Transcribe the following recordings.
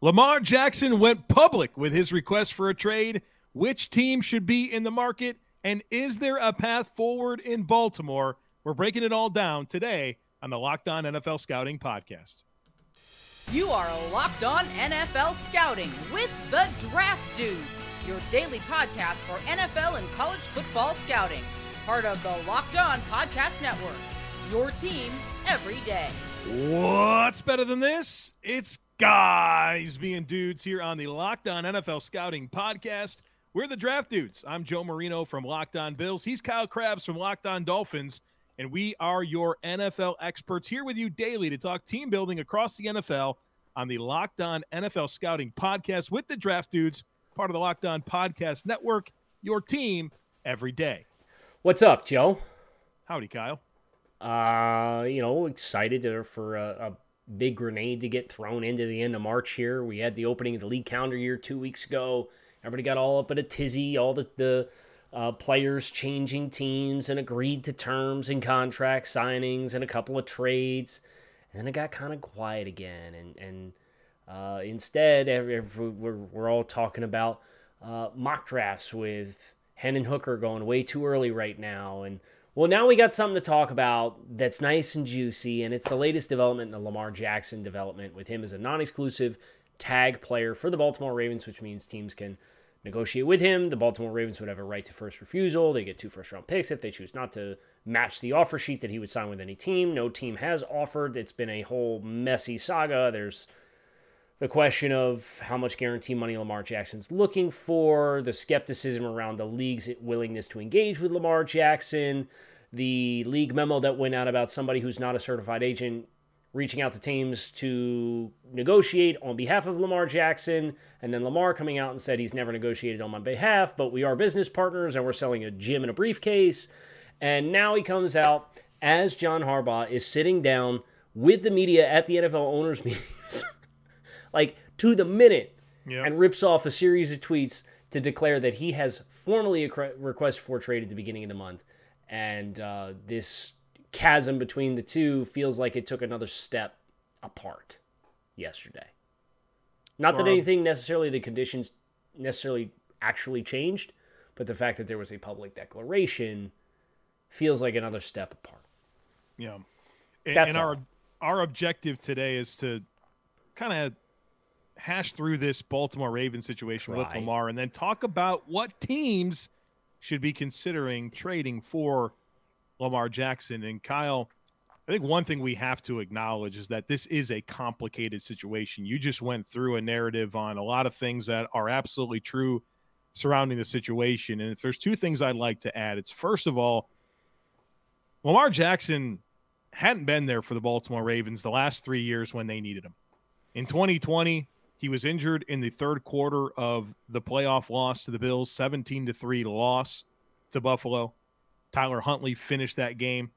Lamar Jackson went public with his request for a trade. Which team should be in the market? And is there a path forward in Baltimore? We're breaking it all down today on the Locked On NFL Scouting Podcast. You are Locked On NFL Scouting with the Draft Dudes, your daily podcast for NFL and college football scouting. Part of the Locked On Podcast Network, your team every day. What's better than this? It's guys being dudes here on the Locked On NFL Scouting Podcast. We're the Draft Dudes. I'm Joe Marino from Locked On Bills. He's Kyle Crabbs from Locked On Dolphins. And we are your NFL experts here with you daily to talk team building across the NFL on the Locked On NFL Scouting Podcast with the Draft Dudes, part of the Locked On Podcast Network, your team every day. What's up, Joe? Howdy, Kyle. Excited for a big grenade to get thrown into the end of March here. We had the opening of the league calendar year 2 weeks ago. Everybody got all up in a tizzy, all the players changing teams and agreed to terms and contract signings and a couple of trades. And then it got kind of quiet again. And instead, we're all talking about mock drafts with Hendon Hooker going way too early right now. And, well, now we got something to talk about that's nice and juicy, and it's the latest development in the Lamar Jackson development with him as a non-exclusive tag player for the Baltimore Ravens, which means teams can negotiate with him. The Baltimore Ravens would have a right to first refusal. They get 2 first-round picks if they choose not to match the offer sheet that he would sign with any team. No team has offered. It's been a whole messy saga. There's the question of how much guarantee money Lamar Jackson's looking for, the skepticism around the league's willingness to engage with Lamar Jackson, the league memo that went out about somebody who's not a certified agent reaching out to teams to negotiate on behalf of Lamar Jackson, and then Lamar coming out and said he's never negotiated on my behalf, but we are business partners and we're selling a gym and a briefcase. And now he comes out as John Harbaugh is sitting down with the media at the NFL owners' meetings, like to the minute, and rips off a series of tweets to declare that he has formally requested for trade at the beginning of the month. And this chasm between the two feels like it took another step apart yesterday. Not that anything necessarily, the conditions necessarily actually changed, but the fact that there was a public declaration feels like another step apart. Yeah. That's our objective today is to kind of hash through this Baltimore Ravens situation with Lamar and then talk about what teams should be considering trading for Lamar Jackson. And Kyle, I think one thing we have to acknowledge is that this is a complicated situation. You just went through a narrative on a lot of things that are absolutely true surrounding the situation. And if there's 2 things I'd like to add, it's first of all, Lamar Jackson hadn't been there for the Baltimore Ravens the last 3 years when they needed him. In 2020, he was injured in the third quarter of the playoff loss to the Bills, 17-3 loss to Buffalo. Tyler Huntley finished that game.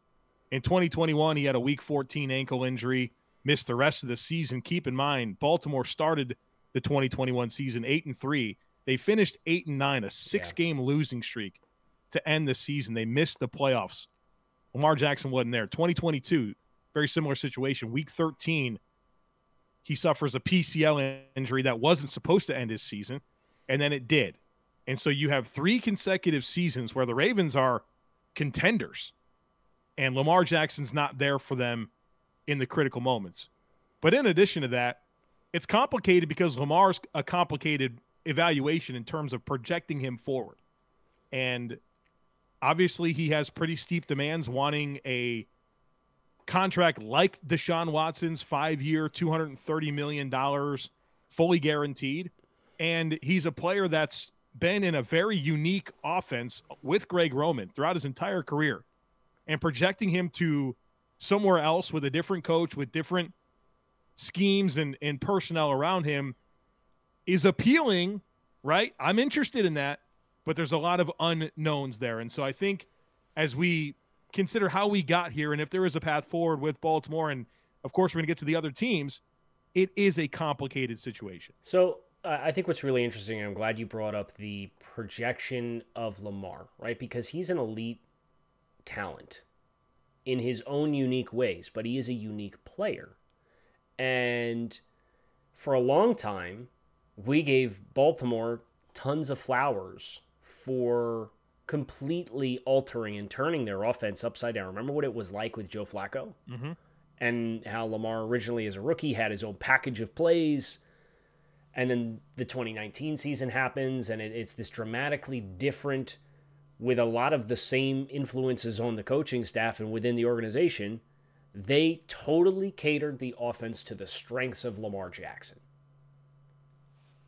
In 2021, he had a Week 14 ankle injury, missed the rest of the season. Keep in mind, Baltimore started the 2021 season 8-3. They finished 8-9, a 6-game losing streak to end the season. They missed the playoffs. Lamar Jackson wasn't there. 2022, very similar situation. Week 13, he suffers a PCL injury that wasn't supposed to end his season, and then it did. And so you have 3 consecutive seasons where the Ravens are contenders, and Lamar Jackson's not there for them in the critical moments. But in addition to that, it's complicated because Lamar's a complicated evaluation in terms of projecting him forward. And obviously he has pretty steep demands, wanting a contract like Deshaun Watson's, 5-year, $230 million, fully guaranteed. And he's a player that's been in a very unique offense with Greg Roman throughout his entire career, and projecting him to somewhere else with a different coach, with different schemes and personnel around him is appealing, right? I'm interested in that, but there's a lot of unknowns there. And so I think as we consider how we got here and if there is a path forward with Baltimore, and of course we're going to get to the other teams, it is a complicated situation. So I think what's really interesting, and I'm glad you brought up the projection of Lamar, right? Because he's an elite talent in his own unique ways, but he is a unique player. And for a long time, we gave Baltimore tons of flowers for completely altering and turning their offense upside down. Remember what it was like with Joe Flacco? Mm-hmm. And how Lamar originally as a rookie had his own package of plays. And then the 2019 season happens, and it's this dramatically different, with a lot of the same influences on the coaching staff and within the organization. They totally catered the offense to the strengths of Lamar Jackson.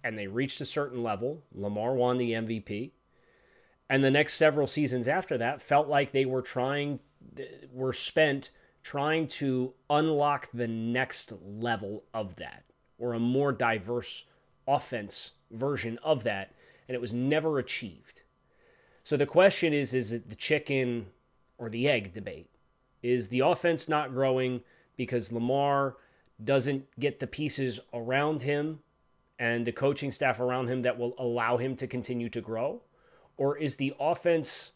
And they reached a certain level. Lamar won the MVP. And the next several seasons after that felt like they were spent trying to unlock the next level of that, or a more diverse offense version of that, and it was never achieved. So the question is it the chicken or the egg debate? Is the offense not growing because Lamar doesn't get the pieces around him and the coaching staff around him that will allow him to continue to grow? Or is the offense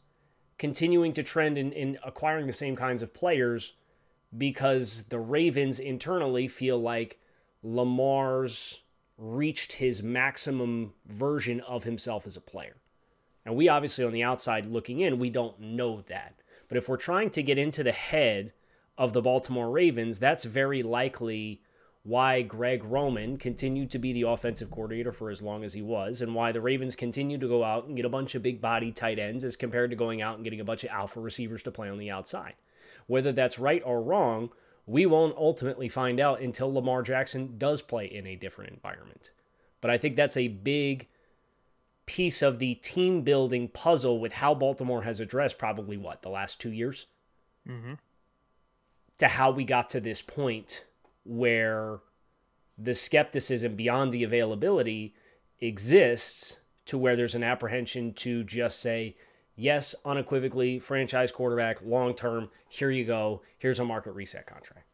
continuing to trend in acquiring the same kinds of players because the Ravens internally feel like Lamar's reached his maximum version of himself as a player? And we obviously, on the outside looking in, we don't know that. But if we're trying to get into the head of the Baltimore Ravens, that's very likely why Greg Roman continued to be the offensive coordinator for as long as he was, and why the Ravens continue to go out and get a bunch of big body tight ends as compared to going out and getting a bunch of alpha receivers to play on the outside. Whether that's right or wrong, we won't ultimately find out until Lamar Jackson does play in a different environment. But I think that's a big piece of the team building puzzle with how Baltimore has addressed probably the last 2 years? Mm-hmm. To how we got to this point where the skepticism beyond the availability exists, to where there's an apprehension to just say, yes, unequivocally, franchise quarterback, long-term, here you go, here's a market reset contract.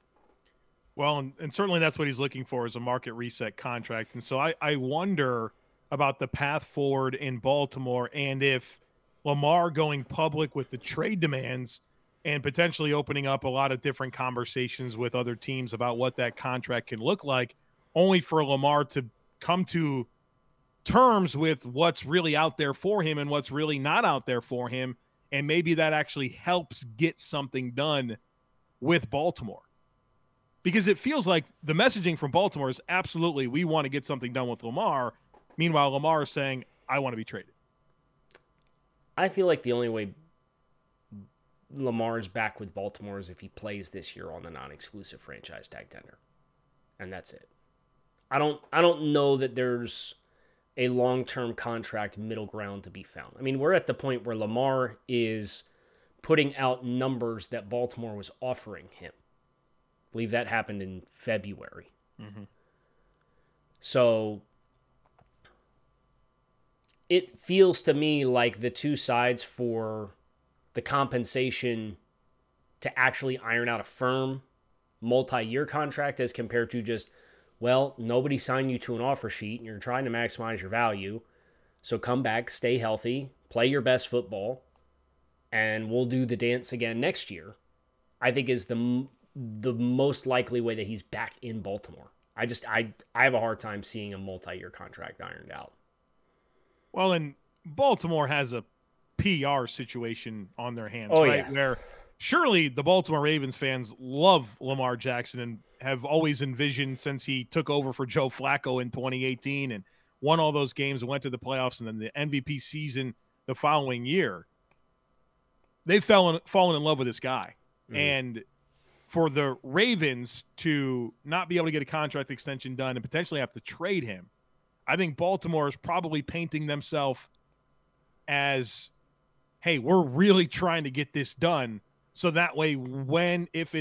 Well, and certainly that's what he's looking for, is a market reset contract. And so I wonder about the path forward in Baltimore, and if Lamar going public with the trade demands and potentially opening up a lot of different conversations with other teams about what that contract can look like, only for Lamar to come to terms with what's really out there for him and what's really not out there for him. And maybe that actually helps get something done with Baltimore. Because it feels like the messaging from Baltimore is absolutely, we want to get something done with Lamar. Meanwhile, Lamar is saying, I want to be traded. I feel like the only way Lamar is back with Baltimore is if he plays this year on the non-exclusive franchise tag tender. And that's it. I don't know that there's a long-term contract middle ground to be found. I mean, we're at the point where Lamar is putting out numbers that Baltimore was offering him. I believe that happened in February. Mm-hmm. So it feels to me like the two sides for the compensation to actually iron out a firm multi-year contract, as compared to just, well, nobody signed you to an offer sheet and you're trying to maximize your value. So come back, stay healthy, play your best football, and we'll do the dance again next year, I think is the most likely way that he's back in Baltimore. I have a hard time seeing a multi-year contract ironed out. Well, and Baltimore has a PR situation on their hands, right? Yeah. Where surely the Baltimore Ravens fans love Lamar Jackson and have always envisioned, since he took over for Joe Flacco in 2018 and won all those games and went to the playoffs and then the MVP season the following year, they've fallen in love with this guy. Mm-hmm. And for the Ravens to not be able to get a contract extension done and potentially have to trade him, I think Baltimore is probably painting themselves as, hey, we're really trying to get this done. So that way, if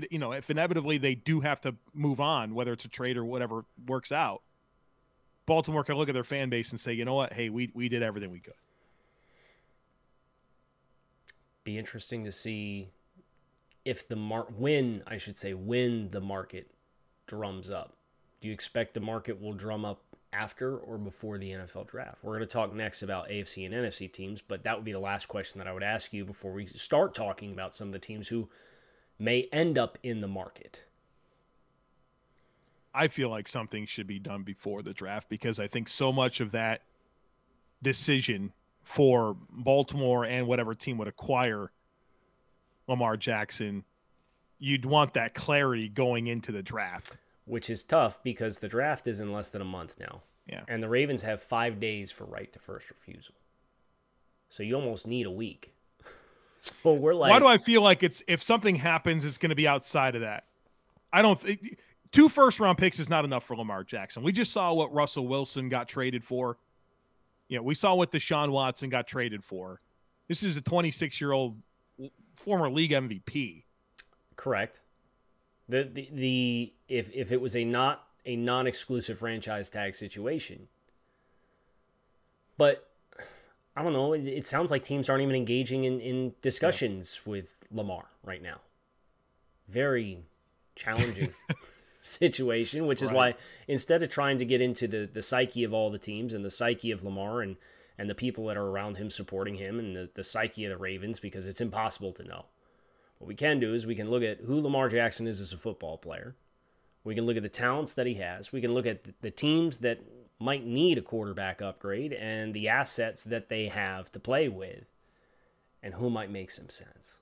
inevitably they do have to move on, whether it's a trade or whatever works out, Baltimore can look at their fan base and say, you know what? Hey, we did everything we could. Be interesting to see if when the market drums up. Do you expect the market will drum up after or before the NFL draft? We're going to talk next about AFC and NFC teams, but that would be the last question that I would ask you before we start talking about some of the teams who may end up in the market. I feel like something should be done before the draft, because I think so much of that decision for Baltimore and whatever team would acquire Lamar Jackson, you'd want that clarity going into the draft. Which is tough because the draft is in less than a month now. Yeah. And the Ravens have 5 days for right to first refusal. So you almost need a week. So we're like, why do I feel like if something happens, it's going to be outside of that? I don't. 2 first-round picks is not enough for Lamar Jackson. We just saw what Russell Wilson got traded for. We saw what Deshaun Watson got traded for. This is a 26-year-old former league MVP. Correct. If it was a non-exclusive franchise tag situation, but I don't know. It sounds like teams aren't even engaging in discussions with Lamar right now. Very challenging situation, which is why instead of trying to get into the psyche of all the teams and the psyche of Lamar and the people that are around him supporting him and the psyche of the Ravens, because it's impossible to know. What we can do is we can look at who Lamar Jackson is as a football player. We can look at the talents that he has. We can look at the teams that might need a quarterback upgrade and the assets that they have to play with and who might make some sense.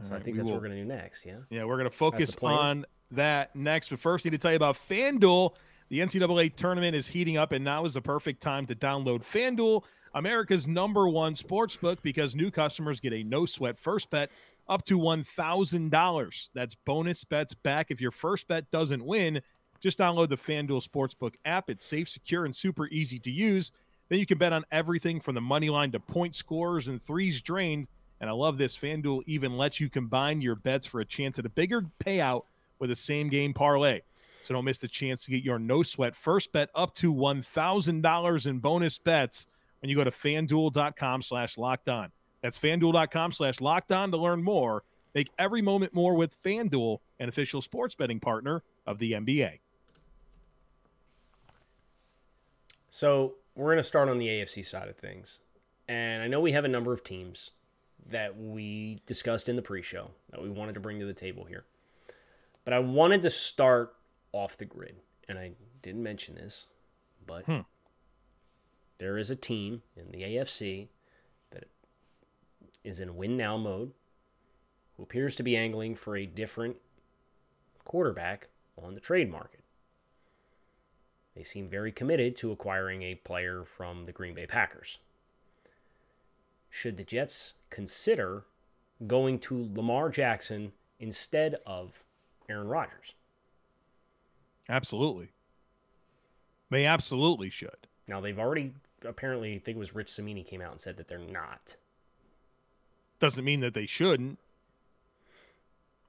So I think that's what we're going to do next, yeah? Yeah, we're going to focus on that next. But first, I need to tell you about FanDuel. The NCAA tournament is heating up, and now is the perfect time to download FanDuel, America's #1 sportsbook, because new customers get a no-sweat first bet up to $1,000. That's bonus bets back if your first bet doesn't win. Just download the FanDuel Sportsbook app. It's safe, secure, and super easy to use. Then you can bet on everything from the money line to point scorers and threes drained. And I love this. FanDuel even lets you combine your bets for a chance at a bigger payout with a same-game parlay. So don't miss the chance to get your no-sweat first bet up to $1,000 in bonus bets when you go to FanDuel.com/lockedon. That's FanDuel.com/lockedon to learn more. Make every moment more with FanDuel, an official sports betting partner of the NBA. So we're going to start on the AFC side of things. And I know we have a number of teams that we discussed in the pre-show that we wanted to bring to the table here. But I wanted to start off the grid. And I didn't mention this, but there is a team in the AFC that is in win-now mode who appears to be angling for a different quarterback on the trade market. They seem very committed to acquiring a player from the Green Bay Packers. Should the Jets consider going to Lamar Jackson instead of Aaron Rodgers? Absolutely. They absolutely should. Now, they've already, apparently, I think it was Rich Cimini came out and said that they're not. Doesn't mean that they shouldn't.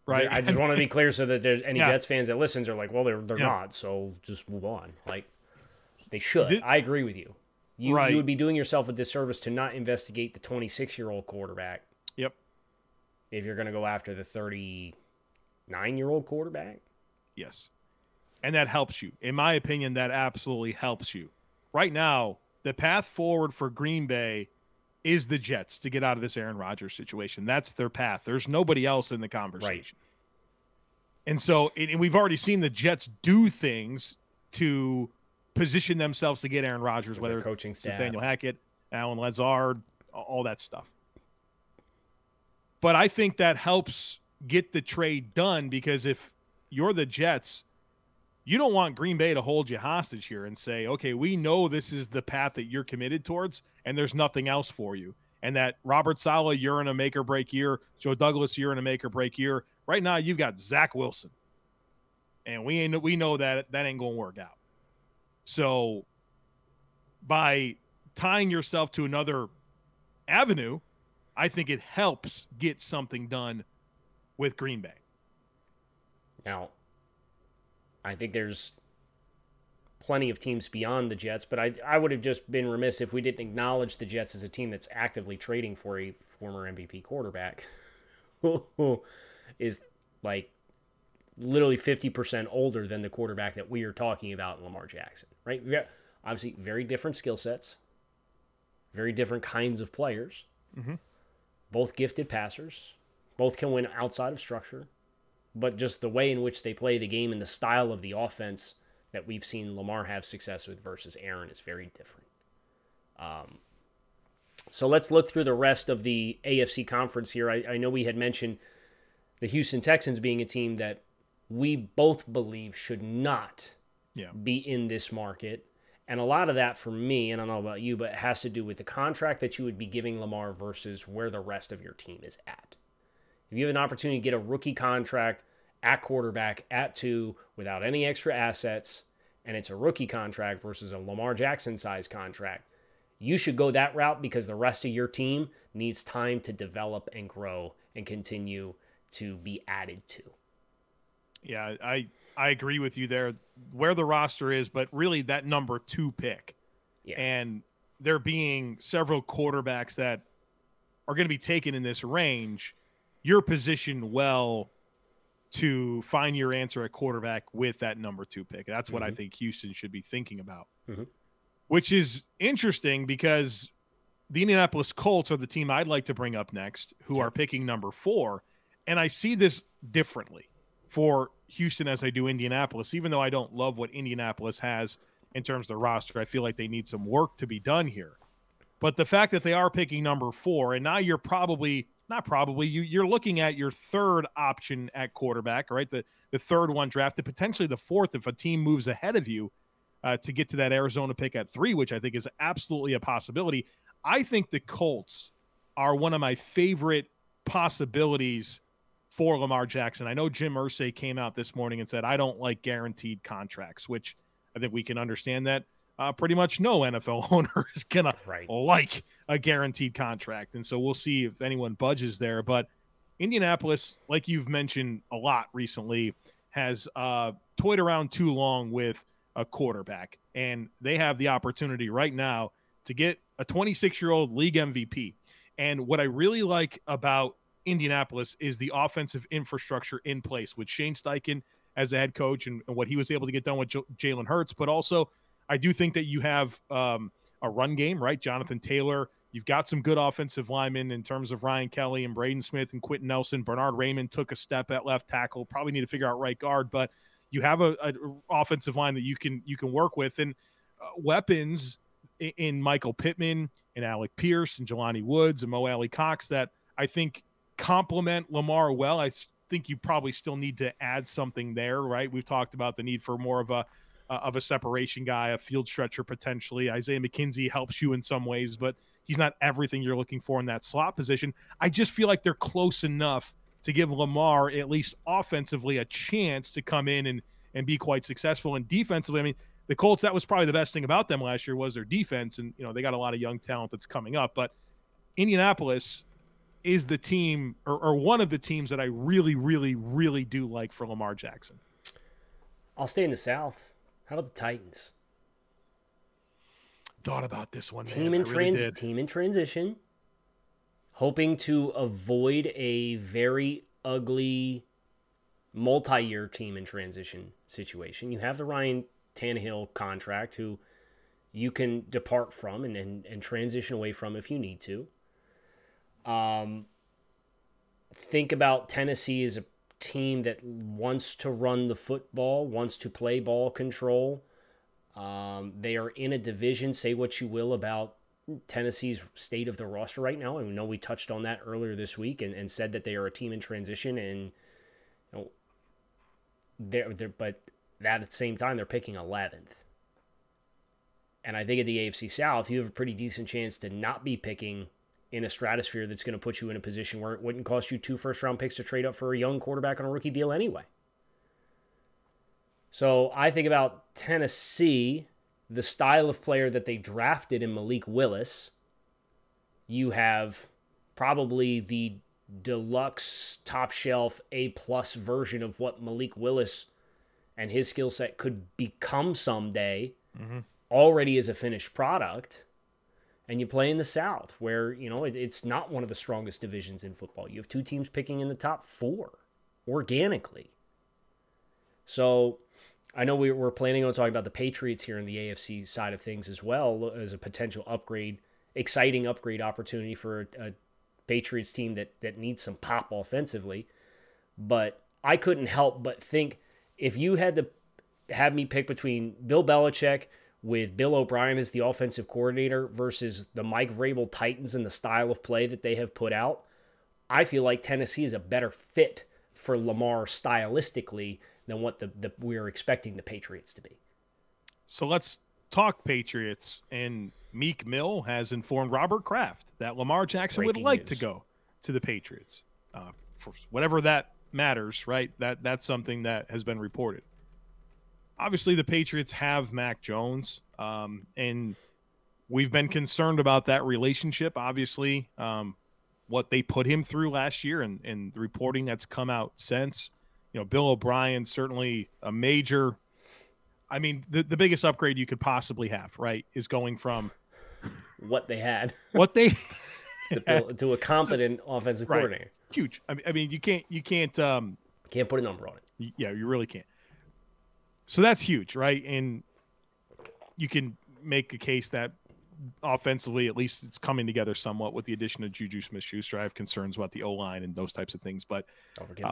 Right. I just want to be clear so that there's any Jets fans that listens are like, well, they're not, so just move on. Like, they should. I agree with you. You would be doing yourself a disservice to not investigate the 26-year-old quarterback. Yep. If you're going to go after the 39-year-old quarterback. Yes. And that helps you. In my opinion, that absolutely helps you. Right now, the path forward for Green Bay is the Jets to get out of this Aaron Rodgers situation. That's their path. There's nobody else in the conversation. Right. And so and we've already seen the Jets do things to position themselves to get Aaron Rodgers, whether it's coaching staff, Nathaniel Hackett, Alan Lazard, all that stuff. But I think that helps get the trade done, because if you're the Jets, you don't want Green Bay to hold you hostage here and say, okay, we know this is the path that you're committed towards, and there's nothing else for you. And that Robert Saleh, you're in a make-or-break year. Joe Douglas, you're in a make-or-break year. Right now, you've got Zach Wilson. And we know that ain't going to work out. So by tying yourself to another avenue, I think it helps get something done with Green Bay. Now, I think there's plenty of teams beyond the Jets, but I would have just been remiss if we didn't acknowledge the Jets as a team that's actively trading for a former MVP quarterback who is like literally 50% older than the quarterback that we are talking about, Lamar Jackson, right? Obviously, very different skill sets, very different kinds of players, both gifted passers, both can win outside of structure, but just the way in which they play the game and the style of the offense that we've seen Lamar have success with versus Aaron is very different. So let's look through the rest of the AFC conference here. I know we had mentioned the Houston Texans being a team that we both believe should not be in this market. And a lot of that for me, and I don't know about you, but it has to do with the contract that you would be giving Lamar versus where the rest of your team is at. If you have an opportunity to get a rookie contract at quarterback at 2 without any extra assets, and it's a rookie contract versus a Lamar Jackson size contract, you should go that route because the rest of your team needs time to develop and grow and continue to be added to. Yeah, I agree with you there, where the roster is, but really that number 2 pick. Yeah. And there being several quarterbacks that are going to be taken in this range, you're positioned well to find your answer at quarterback with that number 2 pick. That's what I think Houston should be thinking about, which is interesting because the Indianapolis Colts are the team I'd like to bring up next, who are picking number 4. And I see this differently for Houston as I do Indianapolis, even though I don't love what Indianapolis has in terms of the roster. I feel like they need some work to be done here. But the fact that they are picking number 4, and now you're you're looking at your 3rd option at quarterback, right? The 3rd one drafted, potentially the 4th if a team moves ahead of you to get to that Arizona pick at 3, which I think is absolutely a possibility. I think the Colts are one of my favorite possibilities for Lamar Jackson. I know Jim Irsay came out this morning and said, I don't like guaranteed contracts, which I think we can understand that pretty much no NFL owner is going to like a guaranteed contract. And so we'll see if anyone budges there. But Indianapolis, like you've mentioned a lot recently, has toyed around too long with a quarterback. And they have the opportunity right now to get a 26-year-old league MVP. And what I really like about Indianapolis is the offensive infrastructure in place with Shane Steichen as the head coach and what he was able to get done with Jalen Hurts. But also, I do think that you have a run game, right? Jonathan Taylor. You've got some good offensive linemen in terms of Ryan Kelly and Braden Smith and Quentin Nelson. Bernard Raymond took a step at left tackle. Probably need to figure out right guard, but you have a offensive line that you can work with, and weapons in Michael Pittman and Alec Pierce and Jelani Woods and Mo Alley Cox that I think complement Lamar well. I think you probably still need to add something there, right? We've talked about the need for more of a separation guy, a field stretcher potentially. Isaiah McKenzie helps you in some ways, but he's not everything you're looking for in that slot position. I just feel like they're close enough to give Lamar, at least offensively, a chance to come in and be quite successful. And defensively, I mean, the Colts, that was probably the best thing about them last year was their defense. And, they got a lot of young talent that's coming up. But Indianapolis is the team or one of the teams that I really, really, really do like for Lamar Jackson. I'll stay in the South. How about the Titans? Thought about this one, team in transition, hoping to avoid a very ugly multi-year team in transition situation. You have the Ryan Tannehill contract, who you can depart from and transition away from if you need to. Think about Tennessee as a team that wants to run the football, wants to play ball control. They are in a division. Say what you will about Tennessee's state of the roster right now. And we know we touched on that earlier this week and said that they are a team in transition. And but that at the same time, they're picking 11th. And I think at the AFC South, you have a pretty decent chance to not be picking in a stratosphere that's going to put you in a position where it wouldn't cost you 2 first-round picks to trade up for a young quarterback on a rookie deal anyway. So I think about Tennessee, the style of player that they drafted in Malik Willis. You have probably the deluxe, top-shelf, A-plus version of what Malik Willis and his skill set could become someday, already as a finished product. And you play in the South, where, it's not one of the strongest divisions in football. You have 2 teams picking in the top 4 organically. So I know we're planning on talking about the Patriots here in the AFC side of things as well as a potential exciting upgrade opportunity for a Patriots team that needs some pop offensively. But I couldn't help but think, if you had to have me pick between Bill Belichick with Bill O'Brien as the offensive coordinator versus the Mike Vrabel Titans and the style of play that they have put out, I feel like Tennessee is a better fit for Lamar stylistically than what we're expecting the Patriots to be. So let's talk Patriots. And Meek Mill has informed Robert Kraft that Lamar Jackson would like to go to the Patriots. For whatever that matters, right? That's something that has been reported. Obviously, the Patriots have Mac Jones, and we've been concerned about that relationship. Obviously, what they put him through last year and the reporting that's come out since. Bill O'Brien, certainly a major – I mean, the biggest upgrade you could possibly have, right, is going from – what they had. to a competent offensive coordinator. Huge. I mean, you can't put a number on it. Yeah, you really can't. So that's huge, right? And you can make a case that offensively, at least it's coming together somewhat with the addition of Juju Smith-Schuster. I have concerns about the O-line and those types of things, but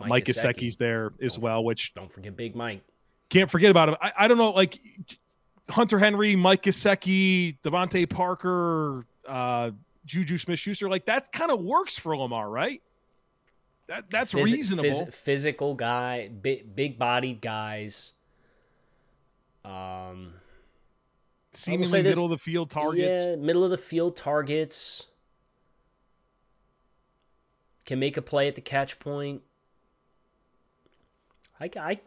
Mike Gesicki's there as well, which don't forget Big Mike. Can't forget about him. I don't know, like Hunter Henry, Mike Gesicki, Devontae Parker, Juju Smith-Schuster, like that kind of works for Lamar, right? That's reasonable. Physical guy, big-bodied guys. Seemingly middle of the field targets. Yeah, middle of the field targets. Can make a play at the catch point. I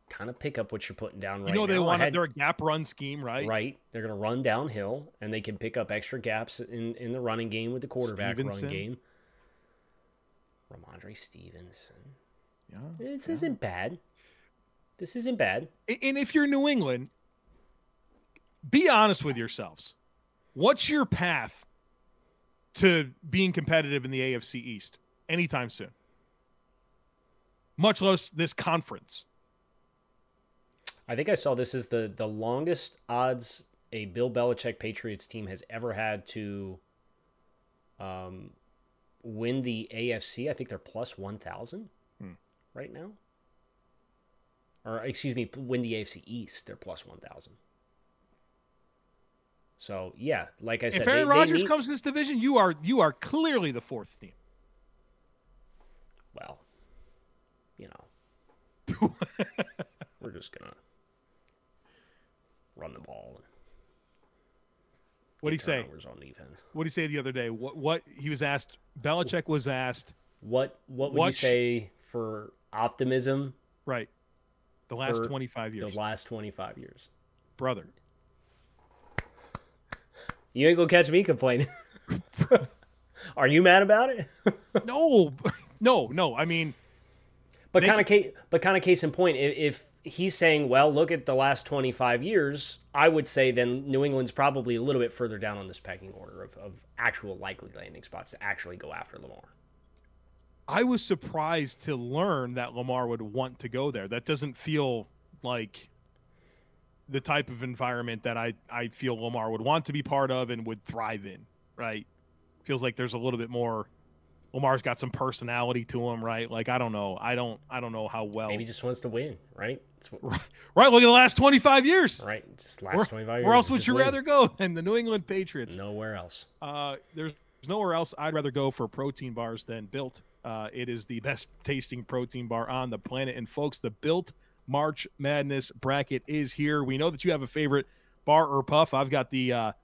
kind of pick up what you're putting down right now. They're a gap run scheme, right? Right. They're going to run downhill, and they can pick up extra gaps in the running game with the quarterback running game. Ramondre Stevenson. Yeah. This isn't bad. And if you're New England, be honest with yourselves. What's your path to being competitive in the AFC East anytime soon? Much less this conference. I think I saw this is the longest odds a Bill Belichick Patriots team has ever had to win the AFC. I think they're plus 1,000 right now. Or, excuse me, win the AFC East, they're plus 1,000. So, yeah, like I said, if Aaron Rodgers comes to this division, you are clearly the fourth team. Well, we're just going to run the ball. What did he say? On defense. What did he say the other day? What he was asked? Belichick was asked. What would you say for optimism? Right. The last 25 years. The last 25 years. Brother. You ain't gonna catch me complaining. Are you mad about it? No. I mean, but kind of case in point, if he's saying, well, look at the last 25 years, I would say then New England's probably a little bit further down on this pecking order of actual likely landing spots to actually go after Lamar. I was surprised to learn that Lamar would want to go there. That doesn't feel like the type of environment that I feel Lamar would want to be part of and would thrive in, right? Feels like there's a little bit more. Lamar's got some personality to him, right? Like, I don't know. I don't know how well. Maybe he just wants to win, right? Right, look at the last 25 years. Right, just last 25 years. Where else would you rather go than the New England Patriots? Nowhere else. There's nowhere else I'd rather go for protein bars than Built. It is the best tasting protein bar on the planet. And folks, the Built March Madness bracket is here. We know that you have a favorite bar or puff. I've got the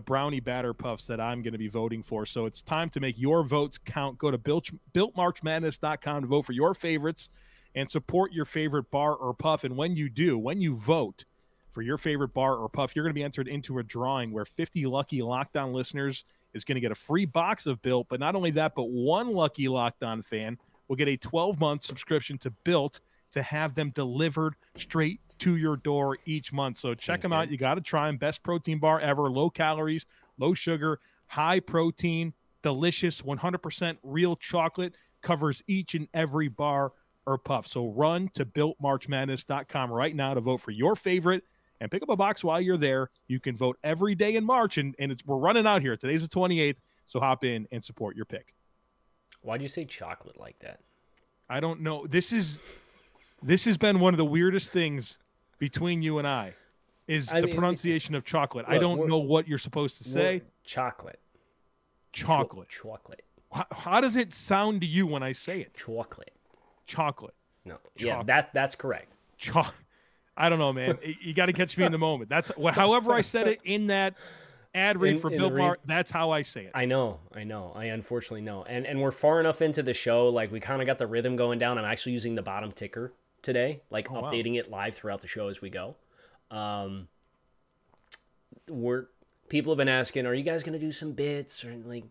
brownie batter puffs that I'm going to be voting for. So it's time to make your votes count. Go to BuiltMarchMadness.com to vote for your favorites and support your favorite bar or puff. And when you vote for your favorite bar or puff, you're going to be entered into a drawing where 50 lucky Lockdown listeners is going to get a free box of Built. But not only that, but one lucky Lockdown fan will get a 12-month subscription to Built to have them delivered straight to your door each month. So check them out. You got to try them. Best protein bar ever. Low calories, low sugar, high protein, delicious, 100% real chocolate. Covers each and every bar or puff. So run to BuiltMarchMadness.com right now to vote for your favorite and pick up a box while you're there. You can vote every day in March, and we're running out here. Today's the 28th, so hop in and support your pick. Why do you say chocolate like that? I don't know. This has been one of the weirdest things between you and I is the pronunciation of chocolate. Look, I don't know what you're supposed to say. Chocolate. Chocolate. Chocolate. How does it sound to you when I say it? Chocolate. Chocolate. No. Chocolate. Yeah, that's correct. I don't know, man. You got to catch me in the moment. That's however I said it in that ad read for Bill Maher. That's how I say it. I know. I unfortunately know. And we're far enough into the show, like we kind of got the rhythm going down. I'm actually using the bottom ticker today, like updating it live throughout the show as we go. People have been asking, are you guys going to do some bits or like,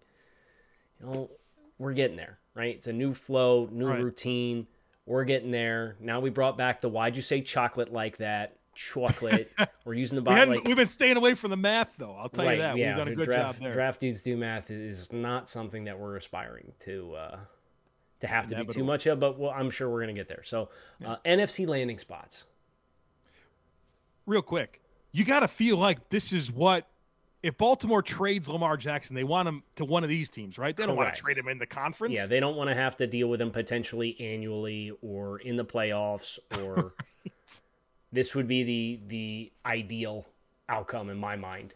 we're getting there, right? It's a new flow, new routine. We're getting there. Now we brought back the why'd you say chocolate like that? Chocolate. We're using the bottom. We've been staying away from the math, though. I'll tell you that. Yeah, we've done a good job there. Draft dudes do math is not something that we're aspiring to have to do too much of, but I'm sure we're going to get there. So NFC landing spots. Real quick, you got to feel like this is what, if Baltimore trades Lamar Jackson, they want him to one of these teams, right? They don't want to trade him in the conference. Yeah, they don't want to have to deal with him potentially annually or in the playoffs. Or this would be the ideal outcome in my mind.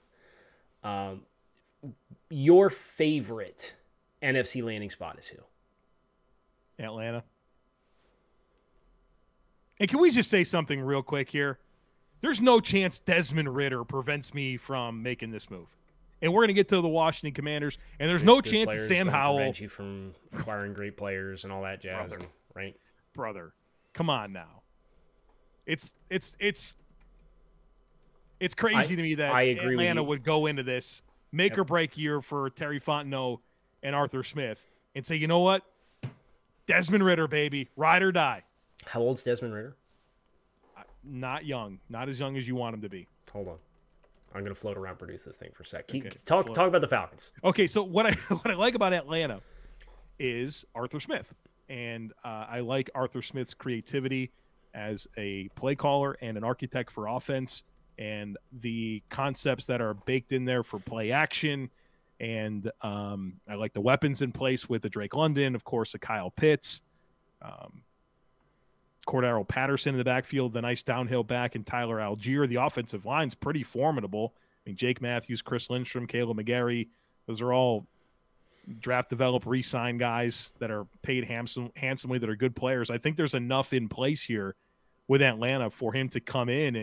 Your favorite NFC landing spot is who? Atlanta. And can we just say something real quick here? There's no chance Desmond Ridder prevents me from making this move. And we're going to get to the Washington Commanders, and there's no chance that Sam Howell prevent you from acquiring great players and all that jazz, right? Brother, come on now. It's crazy to me that Atlanta would go into this make or break year for Terry Fontenot and Arthur Smith and say, you know what? Desmond Ridder, baby, ride or die. How old's Desmond Ridder? Not young. Not as young as you want him to be. Hold on. I'm going to float around, produce this thing for a sec. Talk about the Falcons. Okay, so what I like about Atlanta is Arthur Smith. And I like Arthur Smith's creativity as a play caller and an architect for offense and the concepts that are baked in there for play action. And I like the weapons in place with the Drake London, of course, the Kyle Pitts. Cordero Patterson in the backfield, the nice downhill back, and Tyler Algier. The offensive line's pretty formidable. I mean, Jake Matthews, Chris Lindstrom, Caleb McGarry, those are all draft, develop, re-sign guys that are paid handsomely, that are good players. I think there's enough in place here with Atlanta for him to come in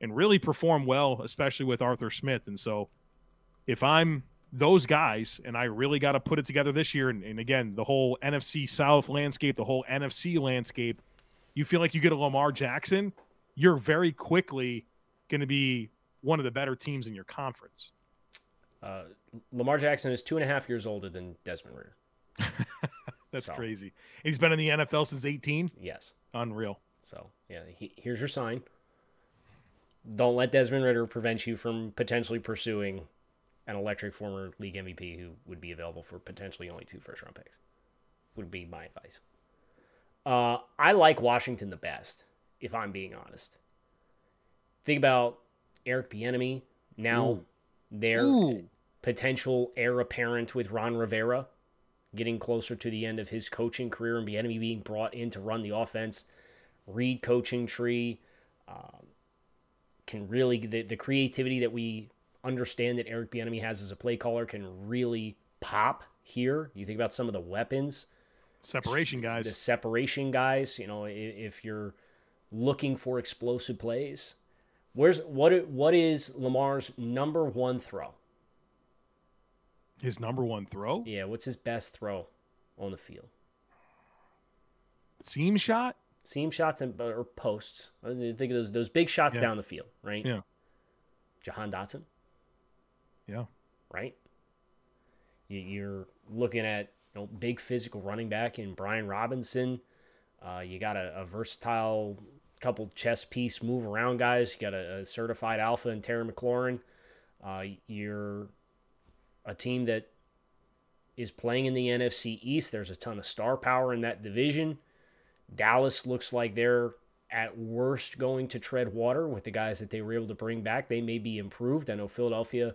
and really perform well, especially with Arthur Smith. And so if I'm those guys and I really got to put it together this year, and again, the whole NFC South landscape, the whole NFC landscape, you feel like you get a Lamar Jackson, you're very quickly going to be one of the better teams in your conference. Lamar Jackson is 2.5 years older than Desmond Ridder. That's crazy. And he's been in the NFL since 18? Yes. Unreal. So, yeah, here's your sign. Don't let Desmond Ridder prevent you from potentially pursuing an electric former league MVP who would be available for potentially only 2 first-round picks. Would be my advice. I like Washington the best, if I'm being honest. Think about Eric Bieniemy. Now their potential heir apparent with Ron Rivera getting closer to the end of his coaching career and Bieniemy being brought in to run the offense. Reed coaching tree can really, the creativity that we understand that Eric Bieniemy has as a play caller can really pop here. You think about some of the weapons. Separation guys. The separation guys, if you're looking for explosive plays, what is Lamar's number one throw? His number one throw? Yeah, what's his best throw on the field? Seam shot? Seam shots or posts. I think of those big shots down the field, right? Yeah. Jahan Dotson? Yeah. Right? You're looking at big physical running back in Brian Robinson. You got a versatile couple chess piece move around guys. You got a certified alpha in Terry McLaurin. You're a team that is playing in the NFC East. There's a ton of star power in that division. Dallas looks like they're at worst going to tread water with the guys that they were able to bring back. They may be improved. I know Philadelphia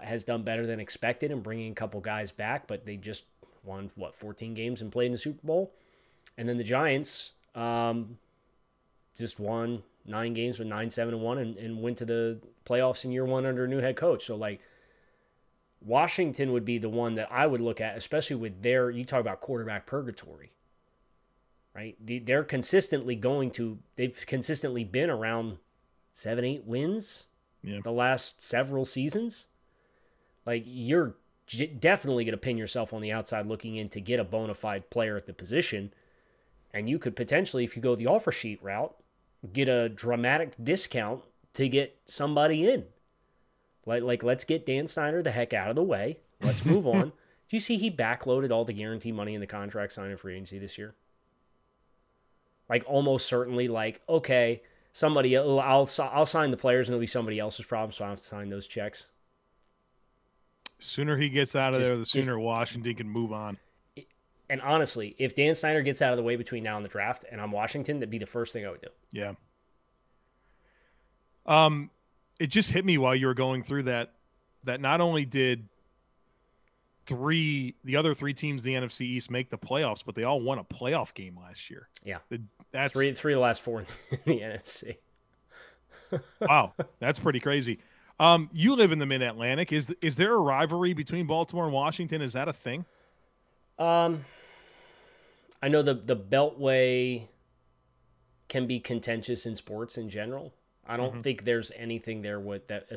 has done better than expected in bringing a couple guys back, but they just won, 14 games and played in the Super Bowl. And then the Giants just won 9 games with 9-7-1 and went to the playoffs in year 1 under a new head coach. So, like, Washington would be the one that I would look at, especially with you talk about quarterback purgatory, right? They've consistently been around 7-8 wins the last several seasons. Like, you're definitely going to pin yourself on the outside looking in to get a bona fide player at the position. And you could potentially, if you go the offer sheet route, get a dramatic discount to get somebody in. Like, let's get Dan Snyder the heck out of the way. Let's move on. Do you see he backloaded all the guarantee money in the contract signing free agency this year? Like, almost certainly, like, okay, I'll sign the players and it'll be somebody else's problem, so I don't have to sign those checks. Sooner he gets out of there, the sooner Washington can move on. And honestly, if Dan Snyder gets out of the way between now and the draft, and I'm Washington, that'd be the first thing I would do. Yeah. It just hit me while you were going through that not only did the other 3 teams in the NFC East make the playoffs, but they all won a playoff game last year. Yeah. That's three of the last 4 in the NFC. Wow, that's pretty crazy. You live in the Mid-Atlantic. Is there a rivalry between Baltimore and Washington? Is that a thing? I know the Beltway can be contentious in sports in general. I don't think there's anything there with that.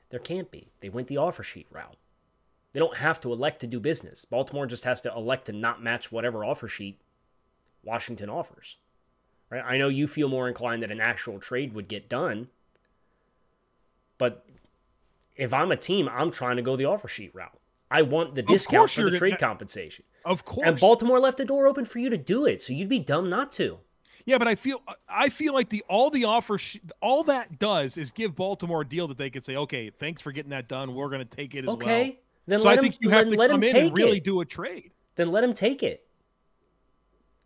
There can't be. They went the offer sheet route. They don't have to elect to do business. Baltimore just has to elect to not match whatever offer sheet Washington offers. Right? I know you feel more inclined that an actual trade would get done, but if I'm a team, I'm trying to go the offer sheet route. I want the discount for the trade compensation. Of course. And Baltimore left the door open for you to do it, so you'd be dumb not to. Yeah, but I feel like all that does is give Baltimore a deal that they could say, okay, thanks for getting that done. We're going to take it as well. Okay, then so I think you have to come in and really do a trade. Then let him take it.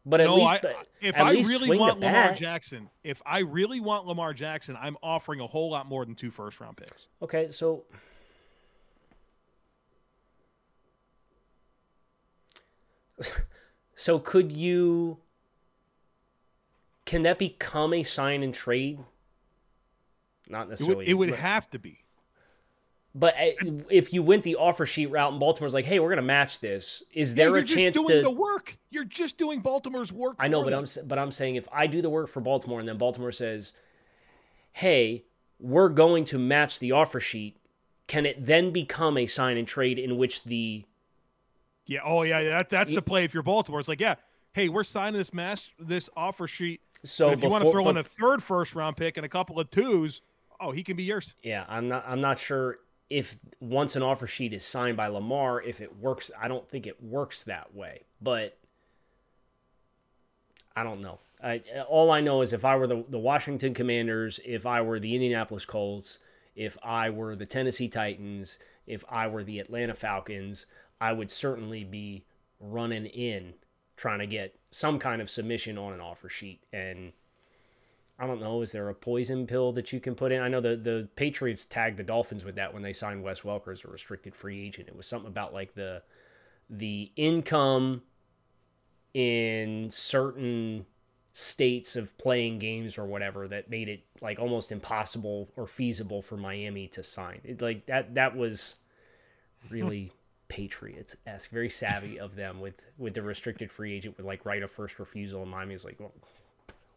But at least, if I really want Lamar Jackson, I'm offering a whole lot more than 2 first-round picks. Okay, so can that become a sign and trade? Not necessarily. It would have to be. But if you went the offer sheet route and Baltimore's like, hey, we're going to match this, is there a chance to... You're just doing the work. You're just doing Baltimore's work. I know, but I'm saying if I do the work for Baltimore and then Baltimore says, hey, we're going to match the offer sheet, can it then become a sign and trade in which the... Yeah, that's the play if you're Baltimore. It's like, yeah, hey, we're signing this offer sheet. So if you want to throw in a 3rd first-round pick and a couple of 2s, he can be yours. Yeah, I'm not sure if once an offer sheet is signed by Lamar, if it works. I don't think it works that way, but I don't know. All I know is if I were the Washington Commanders, if I were the Indianapolis Colts, if I were the Tennessee Titans, if I were the Atlanta Falcons, I would certainly be running in trying to get some kind of submission on an offer sheet. And I don't know, is there a poison pill that you can put in? I know the Patriots tagged the Dolphins with that when they signed Wes Welker as a restricted free agent. It was something about like the income in certain states of playing games or whatever that made it like almost impossible or feasible for Miami to sign. Like that was really Patriots-esque, very savvy of them with the restricted free agent with like right of first refusal. And Miami's like, well,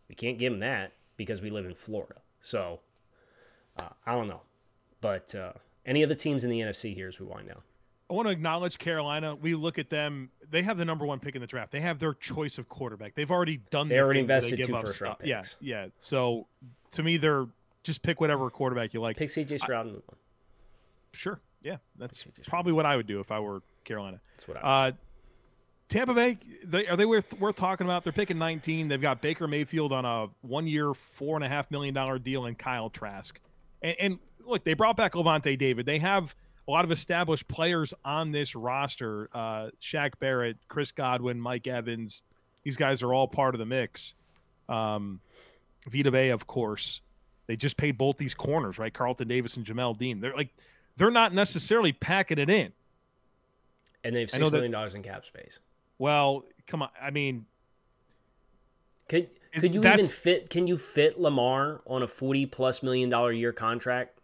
we can't give them that because we live in Florida. So I don't know. But any of the teams in the NFC here as we wind down. I want to acknowledge Carolina. We look at them. They have the number 1 pick in the draft. They have their choice of quarterback. They've already done. They already invested 2 first-round picks. Yeah. So to me, they're just pick whatever quarterback you like. Pick C.J. Stroud and move on. Sure. Yeah, that's probably what I would do if I were Carolina. That's what I would. Tampa Bay, are they worth talking about? They're picking 19. They've got Baker Mayfield on a 1-year, $4.5 million deal and Kyle Trask. And look, they brought back Levante David. They have a lot of established players on this roster. Shaq Barrett, Chris Godwin, Mike Evans. These guys are all part of the mix. Vita Vea, of course. They just paid both these corners, right? Carlton Davis and Jamel Dean. They're not necessarily packing it in. And they have $6 million in cap space. Well, come on. I mean, Could you even fit? Can you fit Lamar on a $40+ million a year contract?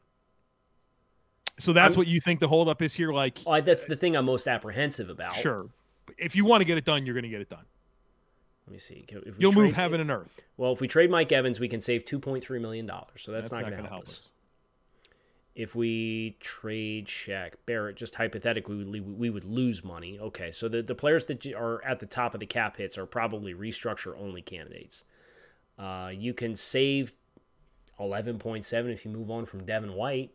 So that's what you think the holdup is here? Like, that's the thing I'm most apprehensive about. Sure. If you want to get it done, you're going to get it done. Let me see. You'll move heaven and earth. Well, if we trade Mike Evans, we can save $2.3 million. So that's not going to help us. If we trade Shaq Barrett, just hypothetically, we would lose money. Okay, so the players that are at the top of the cap hits are probably restructure-only candidates. You can save 11.7 if you move on from Devin White.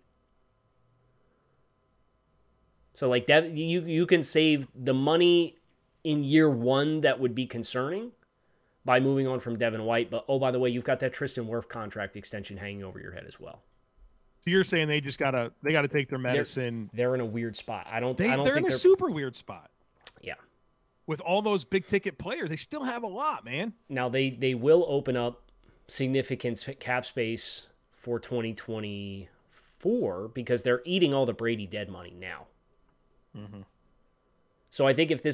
So, like, you can save the money in year one that would be concerning by moving on from Devin White. But, oh, by the way, you've got that Tristan Wirth contract extension hanging over your head as well. So you're saying they just gotta take their medicine. They're in a weird spot. They're in a super weird spot. Yeah. With all those big ticket players, they still have a lot, man. Now they will open up significant cap space for 2024 because they're eating all the Brady dead money now. Mm-hmm. So I think if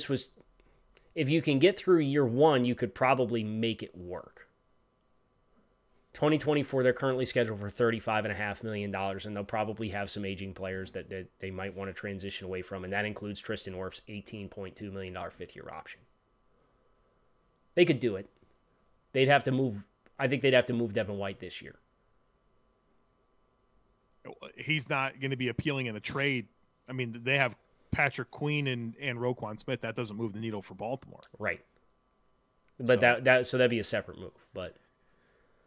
you can get through year one, you could probably make it work. 2024, they're currently scheduled for $35.5 million, and they'll probably have some aging players that they might want to transition away from, and that includes Tristan Wirf's $18.2 million fifth-year option. They could do it. I think they'd have to move Devin White this year. He's not going to be appealing in a trade. I mean, they have Patrick Queen and Roquan Smith. That doesn't move the needle for Baltimore. Right. But so that'd be a separate move, but...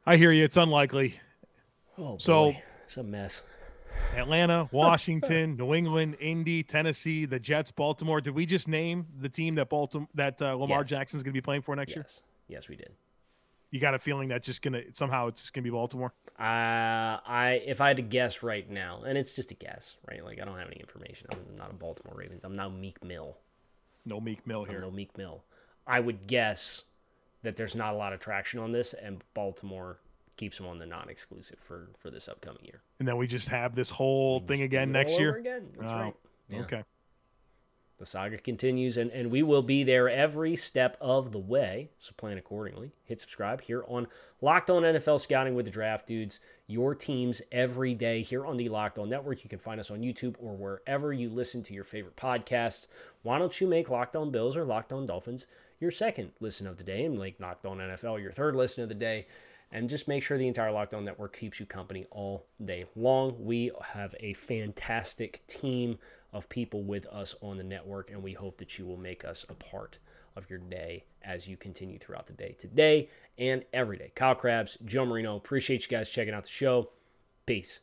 I hear you. It's unlikely. Oh, boy. So it's a mess. Atlanta, Washington, New England, Indy, Tennessee, the Jets, Baltimore. Did we just name the team that Lamar Jackson's going to be playing for next year? Yes, we did. You got a feeling that's just it's just going to be Baltimore? If I had to guess right now, and it's just a guess, right? Like I don't have any information. I'm not a Baltimore Ravens. I'm not Meek Mill. No Meek Mill here. No Meek Mill. I would guess that there's not a lot of traction on this, and Baltimore keeps them on the non-exclusive for this upcoming year. And then we just have this whole thing again next year? Again. That's right. Yeah. Okay. The saga continues, and we will be there every step of the way, so plan accordingly. Hit subscribe here on Locked On NFL Scouting with the Draft Dudes, your teams every day here on the Locked On Network. You can find us on YouTube or wherever you listen to your favorite podcasts. Why don't you make Locked On Bills or Locked On Dolphins your second listen of the day, and like Locked On NFL your third listen of the day, and just make sure the entire Locked On Network keeps you company all day long. We have a fantastic team of people with us on the network, and we hope that you will make us a part of your day as you continue throughout the day today and every day. Kyle Crabbs, Joe Marino, appreciate you guys checking out the show. Peace.